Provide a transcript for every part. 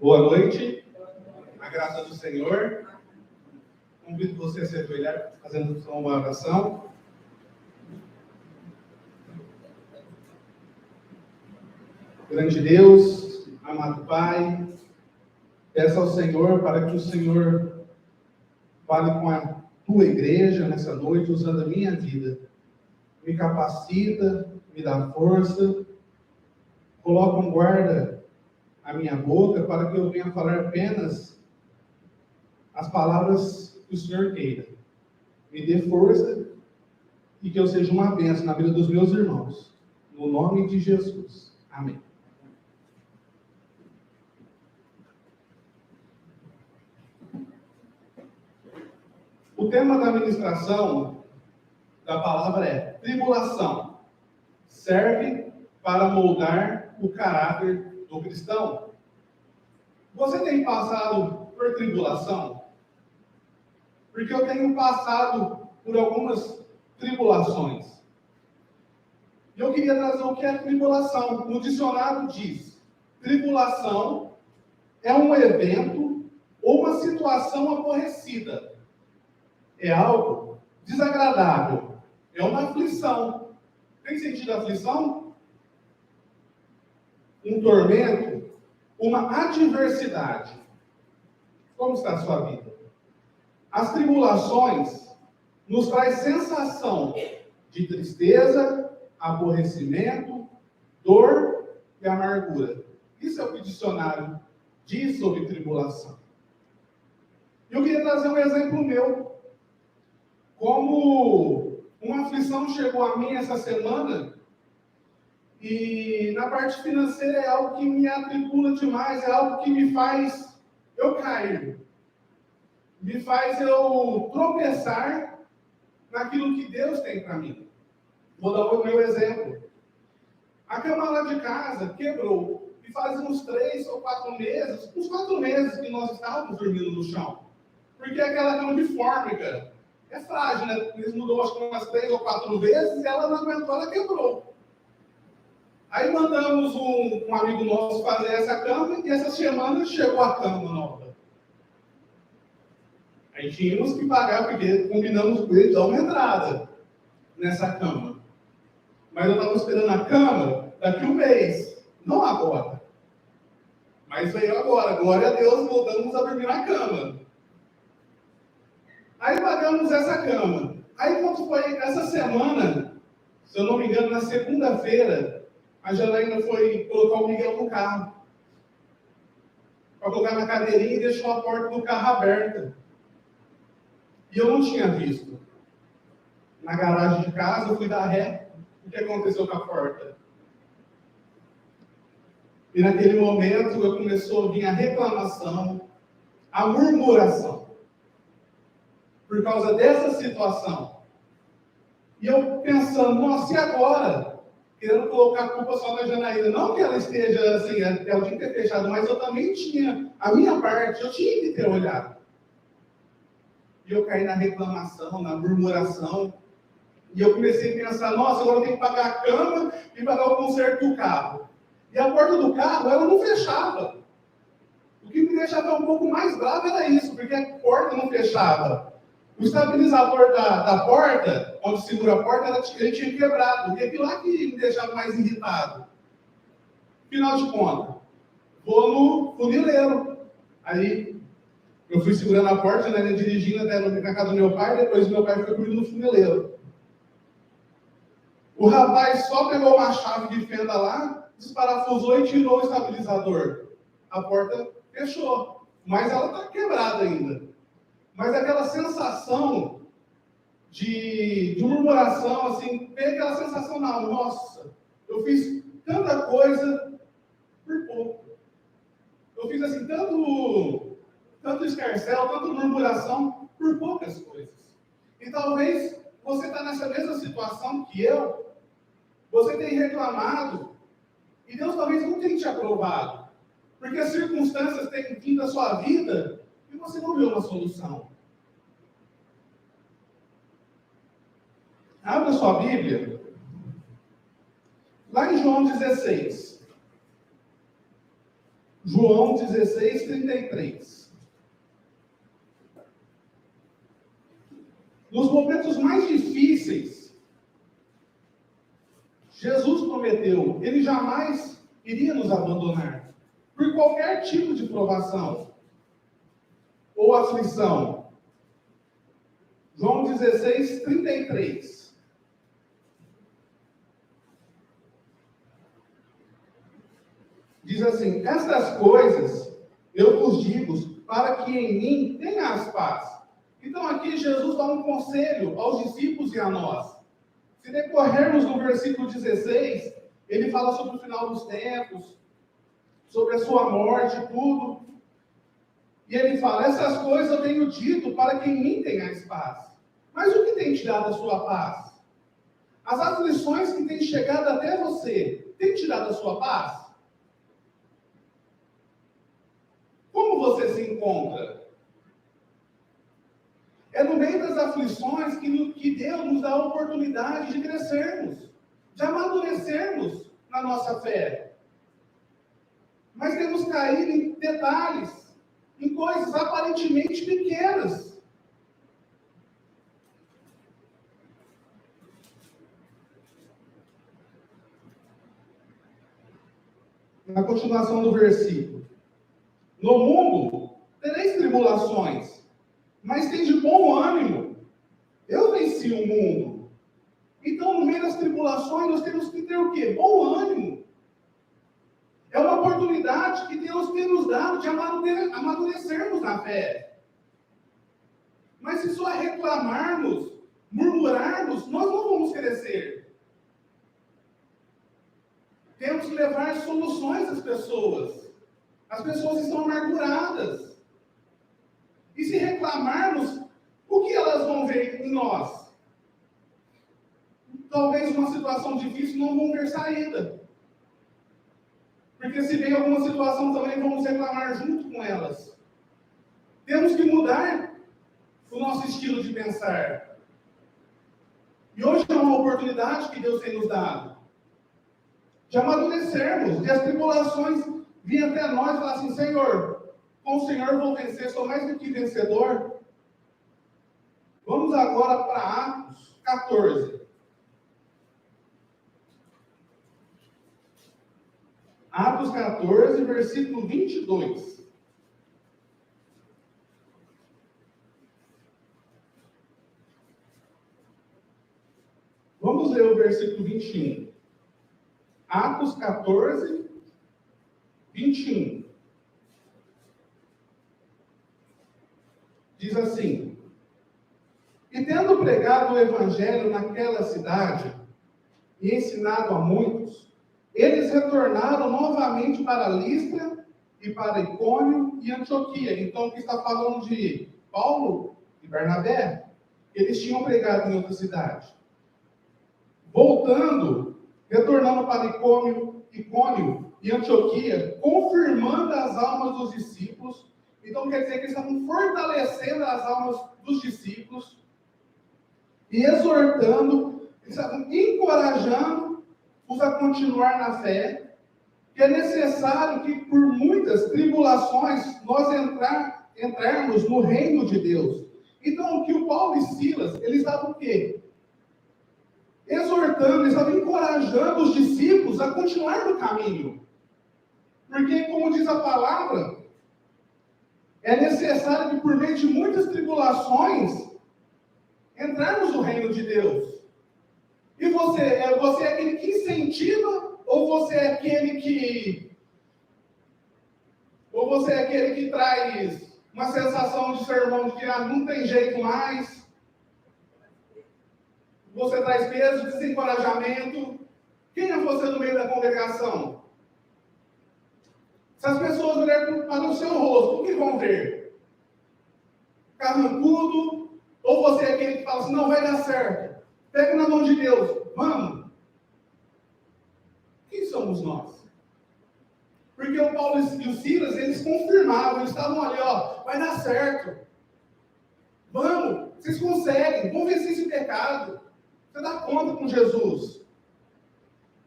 Boa noite, a graça do Senhor. Convido você a se ajoelhar, fazendo uma oração. Grande Deus, amado Pai, peço ao Senhor para que o Senhor fale com a tua igreja nessa noite, usando a minha vida. Me capacita, me dá força, coloca um guarda a minha boca para que eu venha falar apenas as palavras que o Senhor queira. Me dê força e que eu seja uma bênção na vida dos meus irmãos. No nome de Jesus. Amém. O tema da ministração da palavra é tribulação. Serve para moldar o caráter do cristão. Você tem passado por tribulação? Porque eu tenho passado por algumas tribulações. E eu queria trazer o que é tribulação. No dicionário diz: tribulação é um evento ou uma situação aborrecida. É algo desagradável. É uma aflição. Tem sentido aflição? Um tormento, uma adversidade. Como está a sua vida? As tribulações nos traz sensação de tristeza, aborrecimento, dor e amargura. Isso é o que o dicionário diz sobre tribulação. Eu queria trazer um exemplo meu. Como uma aflição chegou a mim essa semana, e na parte financeira é algo que me atribula demais, é algo que me faz eu cair, me faz eu tropeçar naquilo que Deus tem para mim. Vou dar o meu exemplo. A cama lá de casa quebrou, e faz uns 3 ou 4 meses, uns 4 meses que nós estávamos dormindo no chão, porque aquela cama de fórmica é frágil, né? Eles mudou acho que umas 3 ou 4 vezes e ela não aguentou, ela quebrou. Aí mandamos um amigo nosso fazer essa cama e essa semana chegou a cama nova. Aí tínhamos que pagar, porque combinamos com ele dar uma entrada nessa cama. Mas eu estava esperando a cama daqui a um mês, não agora. Mas veio agora, glória a Deus, voltamos a dormir na cama. Aí pagamos essa cama. Aí quando foi essa semana, se eu não me engano, na segunda-feira, a Janaína foi colocar o Miguel no carro. Para colocar na cadeirinha e deixou a porta do carro aberta. E eu não tinha visto. Na garagem de casa, eu fui dar ré. O que aconteceu com a porta? E naquele momento, eu começou a vir a reclamação, a murmuração. Por causa dessa situação. E eu pensando, nossa, e agora? Querendo colocar a culpa só na Janaína. Não que ela esteja assim, ela tinha que ter fechado, mas eu também tinha a minha parte, eu tinha que ter olhado. E eu caí na reclamação, na murmuração. E eu comecei a pensar, nossa, agora eu tenho que pagar a cama e pagar o conserto do carro. E a porta do carro, ela não fechava. O que me deixava um pouco mais bravo era isso, porque a porta não fechava. O estabilizador da porta, onde segura a porta, ele tinha quebrado. E aquilo lá que me deixava mais irritado. Final de contas, vou no funileiro. Aí, eu fui segurando a porta, né, dirigindo até na casa do meu pai, depois meu pai foi comigo no funileiro. O rapaz só pegou uma chave de fenda lá, desparafusou e tirou o estabilizador. A porta fechou, mas ela está quebrada ainda. Mas aquela sensação de murmuração, assim, tem aquela sensação na nossa, eu fiz tanta coisa por pouco. Eu fiz assim, tanto escarcel, tanta murmuração por poucas coisas. E talvez você está nessa mesma situação que eu, você tem reclamado, e Deus talvez não tenha te aprovado, porque as circunstâncias têm vindo à sua vida e você não vê uma solução. Abra sua Bíblia, lá em João 16. João 16, 33. Nos momentos mais difíceis, Jesus prometeu, ele jamais iria nos abandonar por qualquer tipo de provação ou aflição. João 16, 33. Diz assim: estas coisas eu vos digo para que em mim tenhas paz. Então aqui Jesus dá um conselho aos discípulos e a nós. Se decorrermos no versículo 16, ele fala sobre o final dos tempos, sobre a sua morte, tudo. E ele fala: essas coisas eu tenho dito para que em mim tenhais paz. Mas o que tem tirado a sua paz? As aflições que têm chegado até você, têm tirado a sua paz? Como você se encontra? É no meio das aflições que Deus nos dá a oportunidade de crescermos, de amadurecermos na nossa fé. Mas temos caído em detalhes, em coisas aparentemente pequenas. Na continuação do versículo: no mundo tereis tribulações, mas tem de bom ânimo. Eu venci o mundo. Então, no meio das tribulações, nós temos que ter o quê? Bom ânimo. É uma oportunidade que Deus tem nos dado de amadurecermos na fé. Mas se só reclamarmos, murmurarmos, nós não vamos crescer. Temos que levar soluções às pessoas. As pessoas estão amarguradas. E se reclamarmos, o que elas vão ver em nós? Talvez uma situação difícil não vão ver saída. Porque se vem alguma situação também, vamos reclamar junto com elas. Temos que mudar o nosso estilo de pensar. E hoje é uma oportunidade que Deus tem nos dado de amadurecermos, de as tribulações virem até nós e falar assim: Senhor, com o Senhor eu vou vencer, sou mais do que vencedor. Vamos agora para Atos 14. Atos 14, versículo 22. Vamos ler o versículo 21. Atos 14, 21. Diz assim: e tendo pregado o evangelho naquela cidade e ensinado a muitos, eles retornaram novamente para Listra e para Icônio e Antioquia. Então, aqui está falando de Paulo e Barnabé. Eles tinham pregado em outra cidade. Retornando para Icônio e Antioquia, confirmando as almas dos discípulos. Então, quer dizer que eles estavam fortalecendo as almas dos discípulos e exortando, eles estavam encorajando-os a continuar na fé, que é necessário que por muitas tribulações nós entrarmos no reino de Deus. Então, o que o Paulo e Silas, eles estavam o quê? Exortando, eles estavam encorajando os discípulos a continuar no caminho. Porque, como diz a palavra, é necessário que por meio de muitas tribulações entrarmos no reino de Deus. E você é aquele que incentiva ou você é aquele que traz uma sensação de sermão de que não tem jeito mais? Você traz peso, desencorajamento. Quem é você no meio da congregação? Se as pessoas olharem para o seu rosto, o que vão ver? Carrancudo? Ou você é aquele que fala assim: não vai dar certo, pega na mão de Deus, vamos? Quem somos nós? Porque o Paulo e o Silas, eles confirmavam, eles estavam ali, vai dar certo. Vamos, vocês conseguem, vamos vencer esse pecado. Você dá conta com Jesus.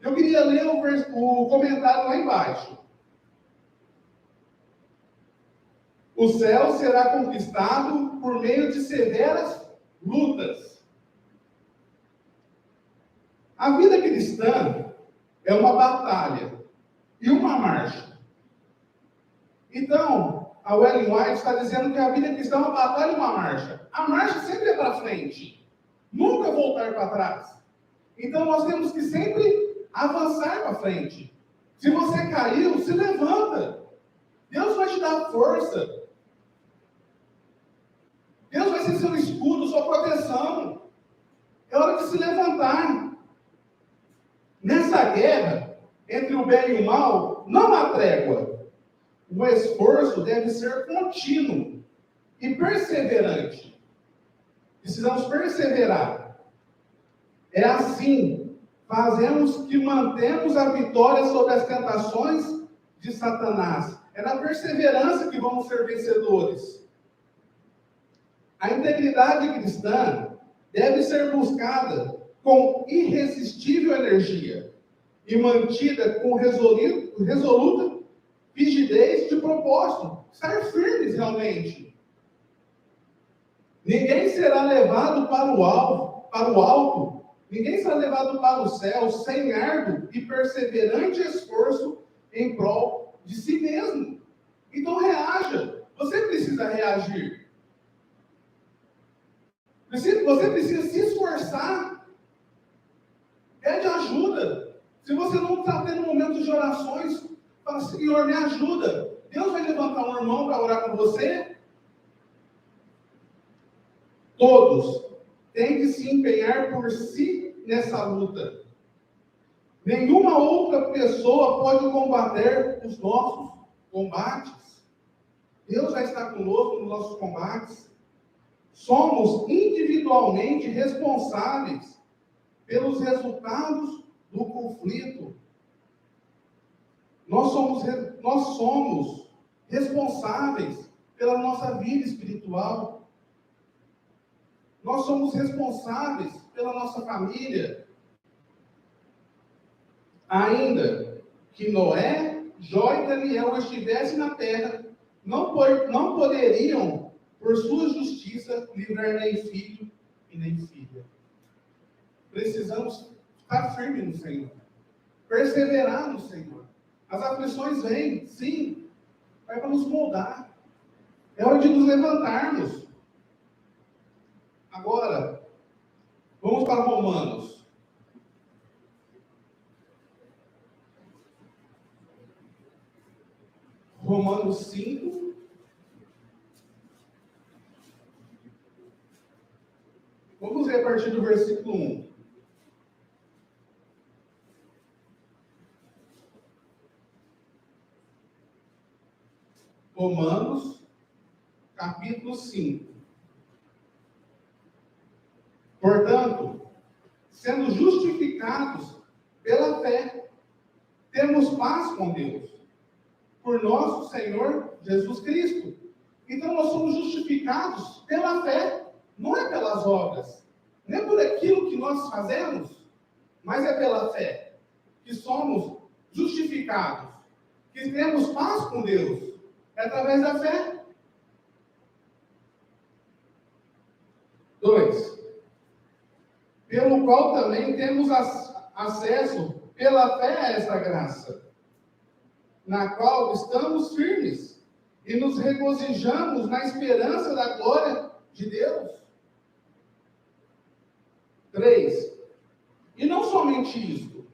Eu queria ler o comentário lá embaixo. O céu será conquistado por meio de severas lutas. A vida cristã é uma batalha e uma marcha. Então, a Ellen White está dizendo que a vida cristã é uma batalha e uma marcha. A marcha sempre é para frente, nunca voltar para trás. Então, nós temos que sempre avançar para frente. Se você caiu, se levanta. Deus vai te dar força. Deus vai ser seu escudo, sua proteção. É hora de se levantar. Nessa guerra, entre o bem e o mal, não há trégua. O esforço deve ser contínuo e perseverante. Precisamos perseverar. É assim, fazemos que mantemos a vitória sobre as tentações de Satanás. É na perseverança que vamos ser vencedores. A integridade cristã deve ser buscada com irresistível energia e mantida com resoluta rigidez de propósito. Estar firmes realmente. Ninguém será levado para o alto. Ninguém será levado para o céu sem árduo e perseverante esforço em prol de si mesmo. Então reaja. Você precisa reagir. Você precisa se esforçar. Pede ajuda. Se você não está tendo momentos de orações, fala, Senhor, me ajuda. Deus vai levantar um irmão para orar com você. Todos têm que se empenhar por si nessa luta. Nenhuma outra pessoa pode combater os nossos combates. Deus vai estar conosco nos nossos combates. Somos individualmente responsáveis pelos resultados do conflito. Nós somos responsáveis pela nossa vida espiritual. Nós somos responsáveis pela nossa família. Ainda que Noé, Jó e Daniel estivessem na terra, não poderiam, por sua justiça, livrar nem filho e nem filha. Precisamos estar firmes no Senhor. Perseverar no Senhor. As aflições vêm, sim, vai para nos moldar. É hora de nos levantarmos. Agora, vamos para Romanos. Romanos 5. Vamos ler a partir do versículo 1. Romanos, capítulo 5. Portanto, sendo justificados pela fé, temos paz com Deus, por nosso Senhor Jesus Cristo. Então, nós somos justificados pela fé, não é pelas obras, não é por aquilo que nós fazemos, mas é pela fé que somos justificados, que temos paz com Deus. É através da fé. 2. Pelo qual também temos acesso pela fé a esta graça, na qual estamos firmes e nos regozijamos na esperança da glória de Deus. 3. E não somente isto,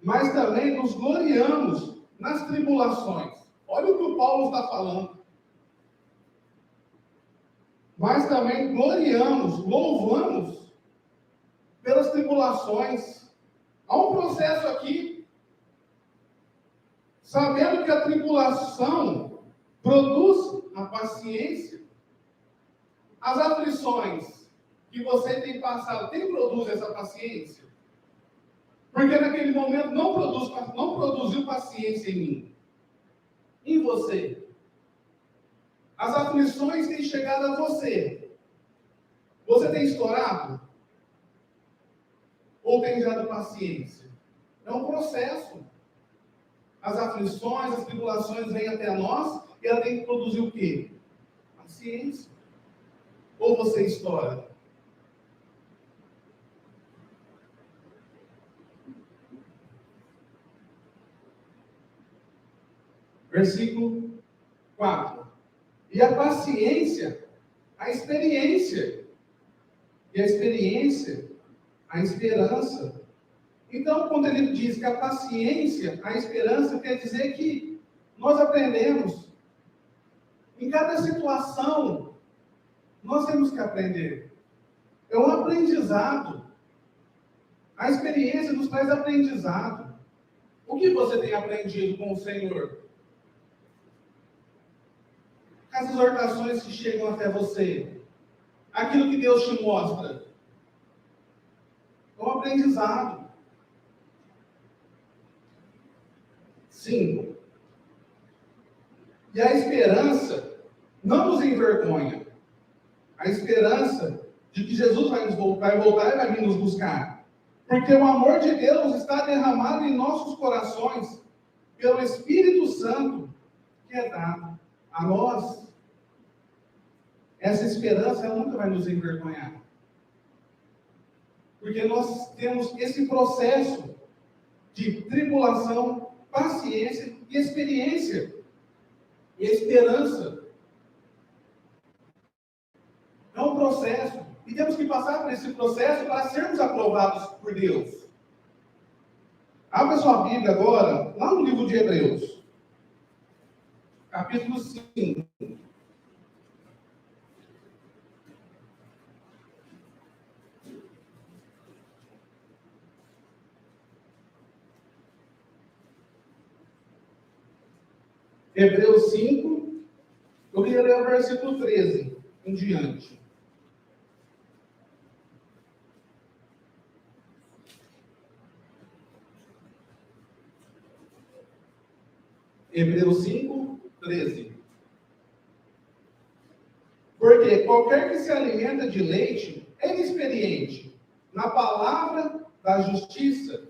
mas também nos gloriamos nas tribulações. Olha o que o Paulo está falando. Mas também gloriamos, louvamos pelas tribulações. Há um processo aqui. Sabendo que a tribulação produz a paciência. As aflições que você tem passado, quem produz essa paciência? Porque naquele momento não produziu paciência em mim. Em você. As aflições têm chegado a você. Você tem estourado? Ou tem gerado paciência? É um processo. As aflições, as tribulações vêm até nós E ela tem que produzir o quê? Paciência. Ou você estoura? Versículo 4. E a paciência, a experiência. E a experiência, a esperança. Então, quando ele diz que a paciência, a esperança, quer dizer que nós aprendemos. Em cada situação, nós temos que aprender. É um aprendizado. A experiência nos traz aprendizado. O que você tem aprendido com o Senhor? As exortações que chegam até você. Aquilo que Deus te mostra. É um aprendizado. 5. E a esperança não nos envergonha. A esperança de que Jesus vai voltar e vai vir nos buscar. Porque o amor de Deus está derramado em nossos corações pelo Espírito Santo que é dado a nós. Essa esperança ela nunca vai nos envergonhar. Porque nós temos esse processo de tribulação, paciência e experiência. E a esperança é um processo. E temos que passar por esse processo para sermos aprovados por Deus. Abra sua Bíblia agora, lá no livro de Hebreus. Capítulo 5. Hebreus 5, eu queria ler o versículo 13 em diante. Hebreus 5, 13. Porque qualquer que se alimenta de leite é inexperiente na palavra da justiça,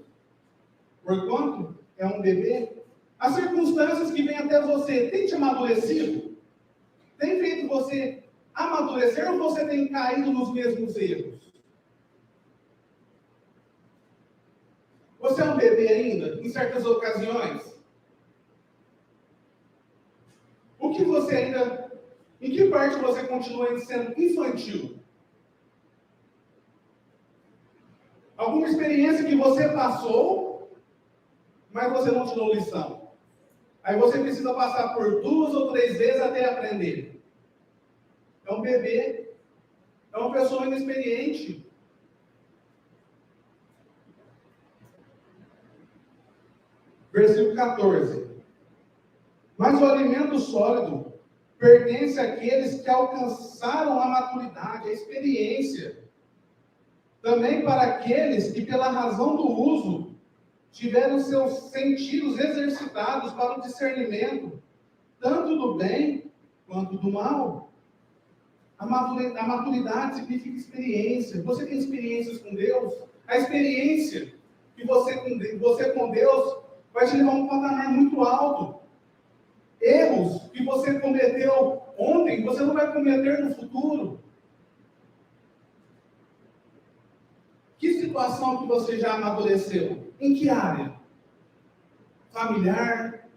porquanto é um bebê. As circunstâncias que vêm até você têm te amadurecido? Tem feito você amadurecer ou você tem caído nos mesmos erros? Você é um bebê ainda, em certas ocasiões? O que você ainda... Em que parte você continua sendo infantil? Alguma experiência que você passou, mas você não tirou lição. Aí você precisa passar por 2 ou 3 vezes até aprender. É um bebê, é uma pessoa inexperiente. Versículo 14. Mas o alimento sólido pertence àqueles que alcançaram a maturidade, a experiência. Também para aqueles que, pela razão do uso, tiveram seus sentidos exercitados para o discernimento, tanto do bem quanto do mal. A maturidade significa experiência. Você tem experiências com Deus? A experiência que você com Deus vai te levar a um patamar muito alto. Erros que você cometeu ontem, você não vai cometer no futuro. Que situação que você já amadureceu? Em que área? Familiar?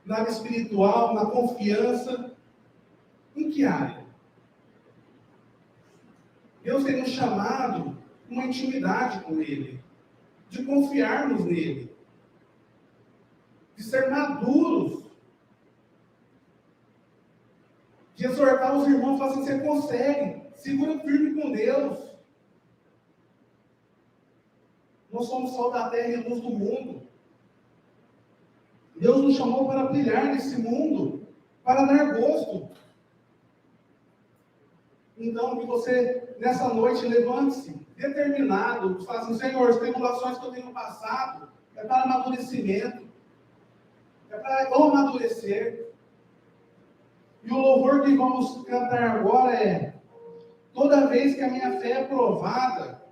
Na área espiritual? Na confiança? Em que área? Deus tem nos chamado uma intimidade com Ele, de confiarmos nele, de ser maduros, de exortar os irmãos, falar assim, você consegue, segura firme com Deus. Nós somos sal da terra e luz do mundo. Deus nos chamou para brilhar nesse mundo, para dar gosto. Então, que você, nessa noite, levante-se, determinado, fala assim, Senhor, as tribulações que eu tenho passado, é para amadurecimento, é para eu amadurecer. E o louvor que vamos cantar agora é, toda vez que a minha fé é provada,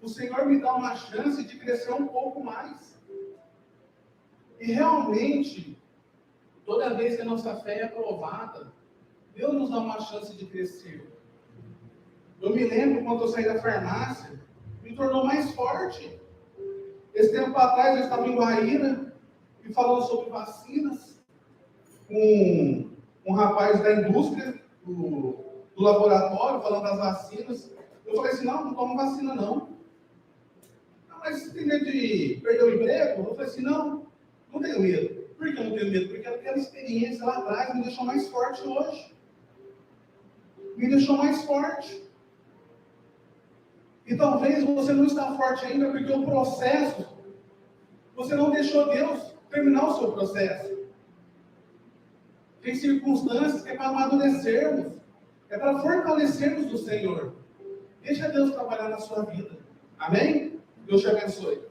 o Senhor me dá uma chance de crescer um pouco mais. E realmente, Toda vez que a nossa fé é provada, Deus nos dá uma chance de crescer. Eu me lembro quando eu saí da farmácia, me tornou mais forte. Esse tempo atrás eu estava em Guaíra e falando sobre vacinas com um rapaz da indústria, do laboratório, falando das vacinas. Eu falei assim, não tomo vacina não. Mas você tem medo de perder o emprego? Eu falei assim, não tenho medo. Por que eu não tenho medo? Porque aquela experiência lá atrás me deixou mais forte hoje. Me deixou mais forte. E talvez você não está forte ainda porque o processo, você não deixou Deus terminar o seu processo. Tem circunstâncias que é para amadurecermos, é para fortalecermos o Senhor. Deixa Deus trabalhar na sua vida. Amém? Deus te abençoe.